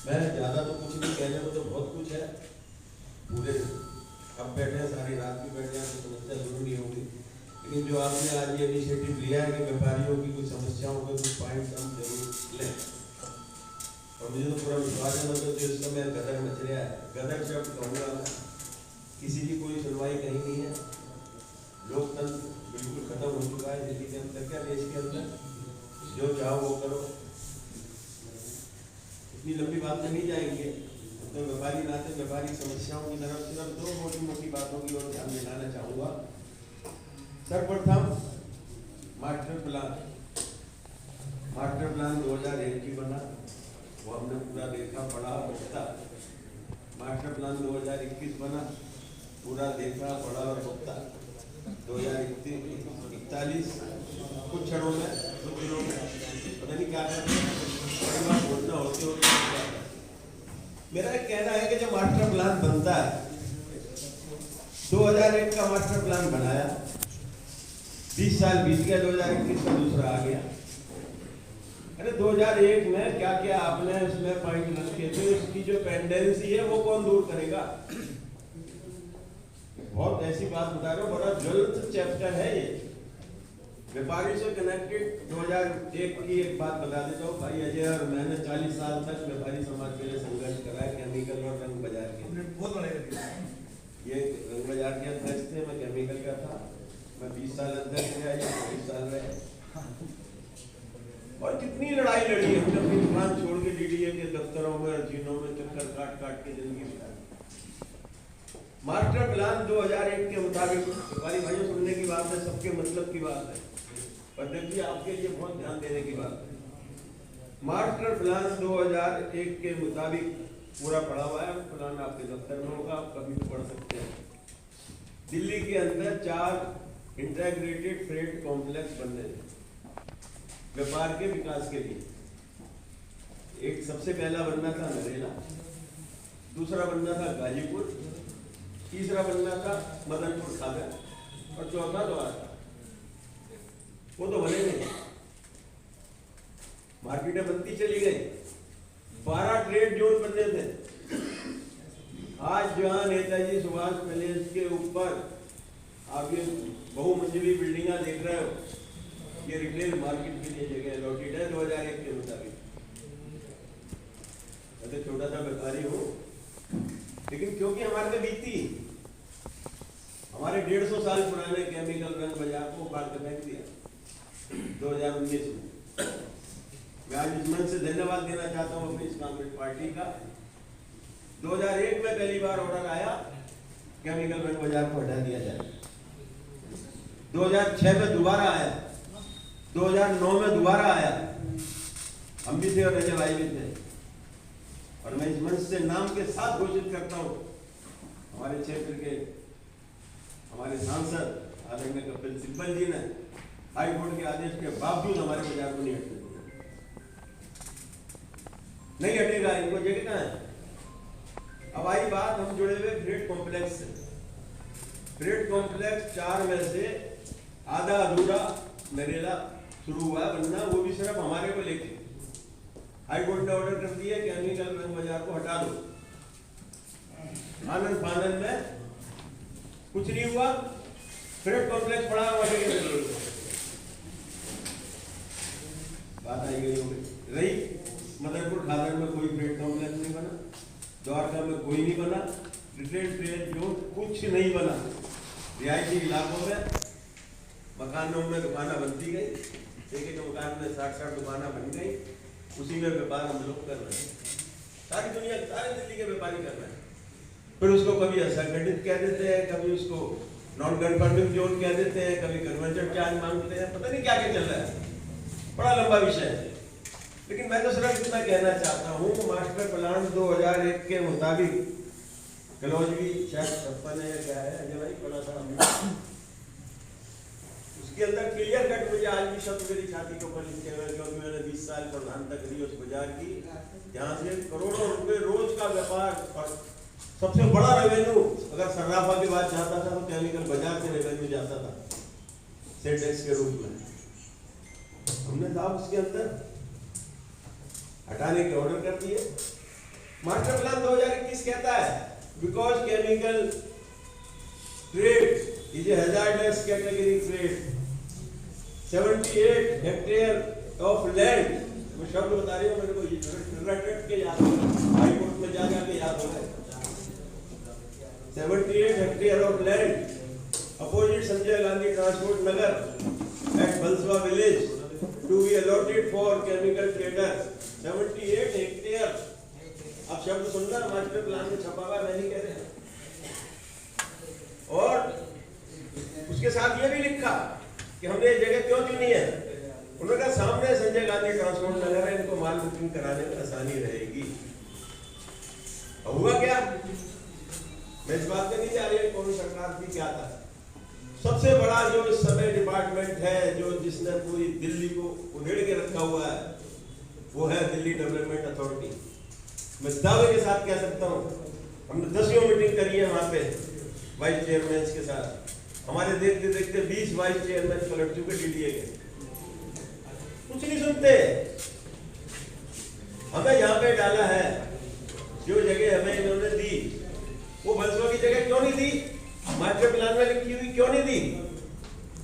मैं ज़्यादा तो कुछ नहीं, कहने में तो बहुत कुछ है। पूरे अब बैठे हैं, सारी रात भी बैठे हैं, तो समस्या जरूर नहीं होगी। लेकिन जो आपने आज ये इनिशिएटिव लिया है कि व्यापारियों की कुछ समस्याओं के कुछ पॉइंट हम जरूर लें, और मुझे तो पूरा विश्वास है। मतलब जो इस समय गदर मच रहा है, गदर शब्द कहूँगा मैं, किसी की कोई सुनवाई कहीं नहीं है। लोकतंत्र बिल्कुल खत्म हो चुका है दिल्ली के अंदर, क्या देश के अंदर, जो चाहो वो करो। इतनी लंबी बात में नहीं जाएंगे, तो व्यापारी नाते व्यापारी समस्याओं की तरफ सिर्फ दो मोटी मोटी बातों की ओर ध्यान दिलाना चाहूँगा। सर्वप्रथम मास्टर प्लान 2001 की बना, वो हमने पूरा देखा, पढ़ा, भुगता। मास्टर प्लान 2021 बना, पूरा देखा, पढ़ा और भुगता। 2041 कुछ क्षणों में, कुछ दिनों में पता नहीं क्या करते हैं, बोलना होते होते। मेरा एक कहना है कि जब मास्टर प्लान बनता है, 2001 का मास्टर प्लान बनाया, 20 साल बीत गया, 2021 का दूसरा आ गया। अरे 2001 में क्या क्या आपने उसमें पॉइंट रखे थे, उसकी जो पेंडेंसी है वो कौन दूर करेगा? बहुत ऐसी बात बता रहा हूँ, बड़ा ज्वलंत चैप्टर है ये, व्यापारी से कनेक्टेड। 2001 की एक बात बता देता हूँ भाई अजय, और मैंने 40 साल तक व्यापारी समाज के लिए संघर्ष करा है, केमिकल और रंग बाजार के। बहुत बड़ा ये रंग बाजार के अध्यक्ष थे, मैं केमिकल का था। मैं 20 साल अध्यक्ष रहा, 20 साल रहे, और कितनी लड़ाई लड़ी है हमने अपनी दुकान छोड़ के डीडीए के दफ्तरों में, जीनों में चक्कर काट काट के जिंदगी बिताई। मास्टर प्लान 2001 के मुताबिक, व्यापारी भाइयों सुनने की बात है, सबके मतलब की बात है, और देखिए आपके लिए बहुत ध्यान देने की बात है। मास्टर प्लान 2001 के मुताबिक पूरा पढ़ा हुआ है, प्लान आपके दफ्तर में होगा, आप कभी भी पढ़ सकते हैं। दिल्ली के अंदर 4 इंटीग्रेटेड फ्रेट कॉम्प्लेक्स बनने थे व्यापार के विकास के लिए। एक सबसे पहला बनना था नरेला, दूसरा बनना था गाजीपुर, तीसरा बनना था मदनपुर खादर, और चौथा द्वारका। वो तो बने नहीं, मार्केटें बनती चली गई। 12 ट्रेड जोन बनने थे। आज जहां नेताजी सुभाष पैलेस के ऊपर आप ये बहुमंजिली बिल्डिंगा देख रहे हो, ये रिटेल मार्केट के लिए जगह अलॉटेड है 2001 के मुताबिक। मैं छोटा सा व्यापारी हूँ, लेकिन क्योंकि हमारे पे बीती, हमारे 150 साल पुराने केमिकल रंग बाजार को उखाड़ के फेंक दिया 2019 में। मैं आज इस मन से धन्यवाद देना चाहता हूँ अपनी इस कांग्रेस पार्टी का। 2001 में पहली बार ऑर्डर आया केमिकल रंग बाजार को हटा दिया जाए, 2006 में दोबारा आया, 2009 में दोबारा आया, हम भी थे और रजय भाई भी थे। और मैं इस मंच से नाम के साथ घोषित करता हूँ, हमारे क्षेत्र के हमारे सांसद आदरणीय कपिल सिब्बल जी ने हाई कोर्ट के आदेश के बावजूद हमारे बाजार को नहीं हटने दिया। नहीं हटेगा, इनको जगह कहाँ है? अब आई बात, हम जुड़े हुए फ्रेट कॉम्प्लेक्स से। फ्रेट कॉम्प्लेक्स 4 में से आधा अधूरा नरेला शुरू हुआ बनना, वो भी सिर्फ हमारे को लेके हाई कोर्ट ने ऑर्डर कर दिया केमिकल रंग बाजार को हटा दो। आनंद फानंद में कुछ नहीं हुआ, फ्रेट कॉम्प्लेक्स पड़ा हुआ बात आई गई हो गई रही। मदनपुर खादर में कोई फ्रेट कॉम्प्लेक्स नहीं बना, द्वारका में कोई नहीं बना, रिटेल ट्रेड जो कुछ नहीं बना। रिहायशी इलाकों में मकानों में दुकानें बनती गई, एक मकान में 60-60 दुकानें बन गई, उसी में व्यापार हम लोग कर रहे हैं। सारी दुनिया, सारे दिल्ली के व्यापारी कर रहे हैं। फिर उसको कभी असंगठित कह देते हैं, कभी उसको नॉन कन्फर्मिंग जोन कह देते हैं, कभी कन्वर्जेंट चार्ज मांगते हैं, पता नहीं क्या क्या चल रहा है, बड़ा लंबा विषय है। लेकिन मैं तो सिर्फ इतना कहना चाहता हूँ कि मास्टर प्लान 2001 के मुताबिक क्लॉज भी शायद 56 है, क्या है अजय भाई, पढ़ा था हमने, उसके अंदर क्लियर कट मुझे आज भी शब्द मेरी छाती के ऊपर लिखे हुए, क्योंकि मैंने 20 साल प्रधानता करी उस बाजार की, जहाँ से करोड़ों रुपए रोज का व्यापार, और सबसे बड़ा रेवेन्यू अगर सर्राफा की बात चाहता था तो केमिकल बाजार से रेवेन्यू जाता था सेंटेक्स के रूप में। हमने साहब उसके अंदर हटाने के ऑर्डर कर दिए, मास्टर प्लान 2021 कहता है because chemical trade is a hazards category trade 78 hectare of land, मैं शब्द बता रही हूँ मेरे को रट के याद हो, हाई कोर्ट में जा जाके याद हो गए। 78 hectare of land opposite Sanjay Gandhi transport Nagar at Banswa village to be allotted for chemical trader. 78 hectare, आप शब्द सुनना, मास्टर प्लान में छपा हुआ, मैं नहीं कह रहा। और उसके साथ ये भी लिखा कि हमने ये जगह क्यों चुनी है। उन्होंने कहा सामने संजय गांधी ट्रांसपोर्ट नगर है, इनको माल बुकिंग कराने में आसानी रहेगी। हुआ क्या, मैं इस बात पे नहीं जा रही कौन सरकार थी क्या था। सबसे बड़ा जो इस समय डिपार्टमेंट है जो जिसने पूरी दिल्ली को उधेड़ के रखा हुआ है वो है दिल्ली डेवलपमेंट अथॉरिटी। मैं दावे के साथ कह सकता हूँ, हमने 10वीं मीटिंग करी है वहां पे वाइस चेयरमैन के साथ। हमारे देखते देखते 20 वाइस चेयरमैन पलट चुके डीडीए के, कुछ नहीं सुनते। हमें यहाँ पे डाला है, जो जगह हमें इन्होंने दी वो बंसवा की जगह क्यों नहीं दी, मास्टर प्लान में लिखी हुई क्यों नहीं दी।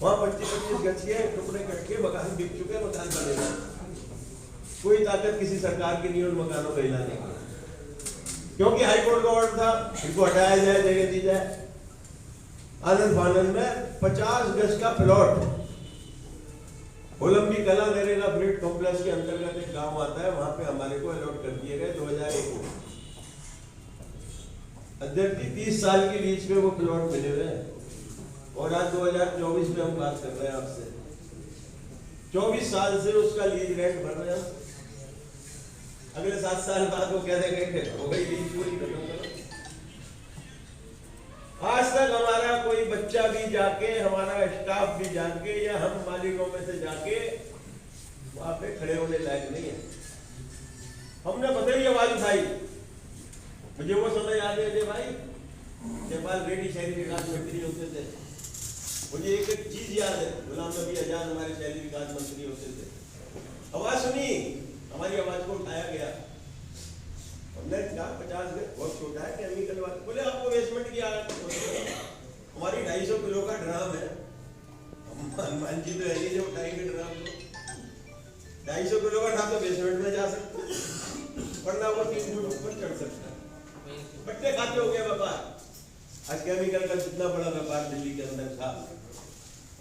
वहां 25-25 गज के टुकड़े कट के मकान बिक चुके, मकान बनेगा। कोई ताकत किसी सरकार की नहीं उन मकानों को हिलाने की, क्योंकि हाईकोर्ट का ऑर्डर था इनको हटाया जाए, जगह दी जाए। आनंद फानंद में 50 गज का प्लॉट ओलंपी कला नरेगा ब्रिड कॉम्प्लेक्स के अंतर्गत एक गांव आता है, वहां पे हमारे को अलॉट कर दिए गए 2001 में। अध्यक्ष 30 साल की लीज पे वो प्लॉट मिले हुए हैं और आज 2024 में हम बात कर रहे हैं आपसे। 24 साल से उसका लीज रेंट भर रहे हैं। अगले 7 साल बाद वो कह देंगे हो गई लीज पूरी खत्म करो। आज तक हमारा कोई बच्चा भी जाके, हमारा स्टाफ भी जाके या हम मालिकों में से जाके वहां पे खड़े होने लायक नहीं है। हमने बदली आवाज उठाई। मुझे वो समय याद है भाई, नेपाल रेड्डी शहरी विकास मंत्री होते थे। मुझे एक एक चीज याद है, गुलाम नबी आजाद हमारे शहरी विकास मंत्री होते थे। आवाज सुनी, हमारी आवाज को उठाया गया। हमने कहा 50 गज बहुत छोटा है, केमिकल वाले बोले आपको बेसमेंट की आदत है। हमारी 250 किलो का ड्राम है, हनुमान जी तो है नहीं जो उठाएंगे ड्राम को। 250 किलो का ड्राम तो बेसमेंट में जा सकते, वरना वो 3 फुट ऊपर चढ़ सकता है। बट्टे खाते हो गए व्यापार। आज केमिकल का जितना बड़ा व्यापार दिल्ली के अंदर था,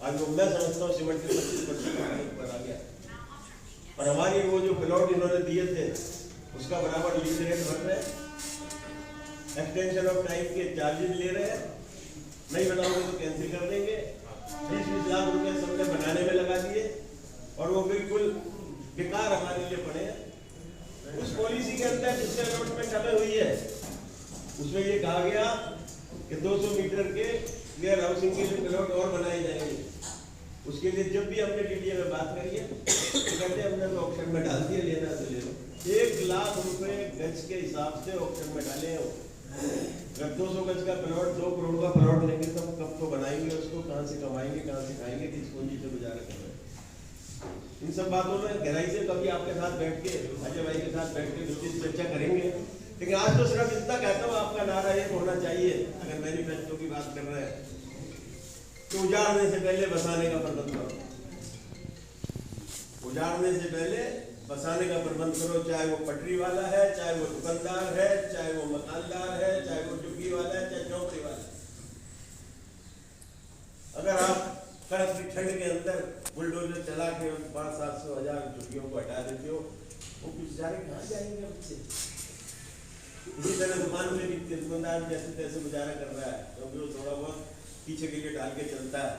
आज वो मैं समझता हूँ सीमेंट के 25% ऊपर आ गया। और हमारी वो जो प्लॉट इन्होंने दिए थे उसका बराबर लीज रेट भर रहे हैं, एक्सटेंशन ऑफ टाइम के चार्जेस ले रहे हैं, नहीं बनाओगे तो कैंसिल कर देंगे। 20-20 लाख रुपए सबने बनाने में लगा दिए और वो बिल्कुल बेकार हमारे लिए पड़े हैं। उस पॉलिसी के अंदर जिससे अलॉटमेंट हमें हुई है उसमें ये कहा गया कि 200 मीटर के वेयर हाउसिंग के लिए प्लॉट और बनाए जाएंगे। उसके लिए जब भी हमने डीडीए में बात करी है तो कहते हैं हमने ऑप्शन में डाल दिया, लेना तो ले लो। 1 लाख रुपए गज के हिसाब से ऑप्शन में डाले हो। अगर 200 गज का प्लॉट 2 करोड़ का प्लॉट लेंगे तो कब तो बनाएंगे उसको, कहाँ से कमाएंगे, कहाँ से खाएंगे, किस पूंजी से गुजारा कर रहे हैं। इन सब बातों में गहराई से कभी आपके साथ बैठ के, अजय भाई के साथ बैठ के विस्तृत चर्चा करेंगे। लेकिन आज तो सिर्फ इतना कहता हूँ, आपका नारा ये होना चाहिए अगर मैनिफेस्टो की बात कर रहे हैं तो उजाड़ने से पहले बसाने का प्रबंध करो। उजाड़ने से पहले बसाने का प्रबंध करो, चाहे वो पटरी वाला है, चाहे वो दुकानदार है, चाहे वो मकानदार है, चाहे वो झुग्गी वाला है, चाहे झोंपड़ी वाला है। अगर आप कड़क की ठंड के अंदर बुलडोजर चला के 500-700-1000 झुग्गियों को हटा देते हो, वो बेचारे कहाँ जाएंगे बच्चे। इसी तरह दुकान में भी दुकानदार जैसे तैसे गुजारा कर रहा है, क्योंकि वो थोड़ा बहुत पीछे के लिए डाल के चलता है,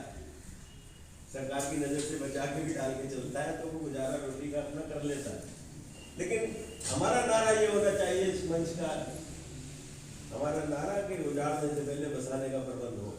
सरकार की नजर से बचा के भी डाल के चलता है, तो वो गुजारा रोटी का अपना कर लेता है। लेकिन हमारा नारा ये होना चाहिए इस मंच का, हमारा नारा कि उजाड़ने से पहले बसाने का प्रबंध हो।